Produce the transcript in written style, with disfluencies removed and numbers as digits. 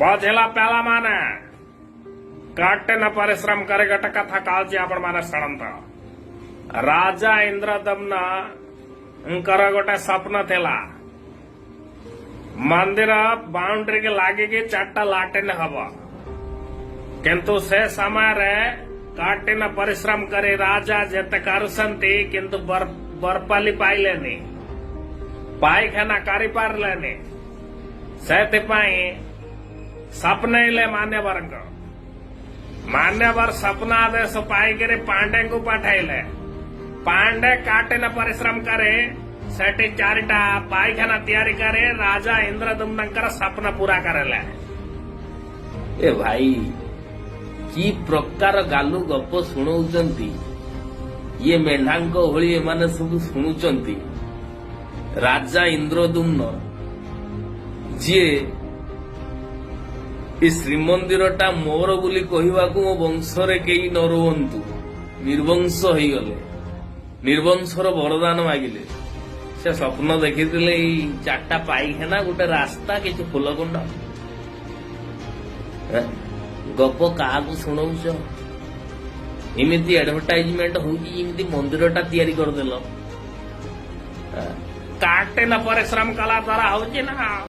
ବୁଝିଲା ପିଲାମାନେ କାଟେ ନା ପରିଶ୍ରମ କରି ଗୋଟେ କଥା କହୁଛି ଆପଣ ମାନେ ଶୁଣନ୍ତୁ। ରାଜା ଇନ୍ଦ୍ରଦମ୍ନଙ୍କର ଗୋଟେ ସ୍ୱପ୍ନ ଥିଲା ମନ୍ଦିର ବାଉଣ୍ଡ୍ରି କି ଲାଗିକି 4ଟା ଲାଟ୍ରିନ୍ ହବ, କିନ୍ତୁ ସେ ସମୟରେ କାଟିନ ପରିଶ୍ରମ କରି ରାଜା ଯେତେ କରୁଛନ୍ତି କିନ୍ତୁ ବରପାଲି ପାଇଲେନି, ପାଇଖାନା କରିପାରିଲେନି। ସେଥିପାଇଁ ସ୍ୱପ୍ନେଇଲେ ମାନ୍ୟବରଙ୍କ। ମାନ୍ୟବର ସ୍ୱପ୍ନାଦେଶ ପାଇକରି ପାଣ୍ଡେଙ୍କୁ ପଠାଇଲେ। ପାଣ୍ଡେ କାଟିନ ପରିଶ୍ରମ କରି ସେଠି 4ଟା ପାଇଖାନା ତିଆରି କରି ରାଜା ଇନ୍ଦ୍ରଦମ୍ନଙ୍କର ସ୍ୱପ୍ନ ପୂରା କରିଲେ। ଏ ଭାଇ କି ପ୍ରକାର ଗାଲୁ ଗପ ଶୁଣଉଛନ୍ତି? ଇଏ ମେଣ୍ଢାଙ୍କ ଭଳି ଏମାନେ ସବୁ ଶୁଣୁଛନ୍ତି। ରାଜା ଇନ୍ଦ୍ରଦମ୍ନ ଯିଏ ଏ ଶ୍ରୀମନ୍ଦିରଟା ମୋର ବୋଲି କହିବାକୁ ମୋ ବଂଶରେ କେହି ନ ରୁହନ୍ତୁ, ନିର୍ବଂଶ ହେଇଗଲେ, ନିର୍ବଂଶର ବରଦାନ ମାଗିଲେ। ସେ ସ୍ୱପ୍ନ ଦେଖିଥିଲେ ଏଇ 4ଟା ପାଇଖାନା, ଗୋଟେ ରାସ୍ତା, କିଛି ଫୁଲକୁଣ୍ଡ। ଗପ କାହାକୁ ଶୁଣଉଛ? ଏମିତି ଆଡଭର୍ଟାଇଜମେଣ୍ଟ ହଉଛି ଯେମିତି ମନ୍ଦିରଟା ତିଆରି କରିଦେଲ। କାଟିନ ପରିଶ୍ରମ କଲା ଦ୍ୱାରା ହଉଛି ନା।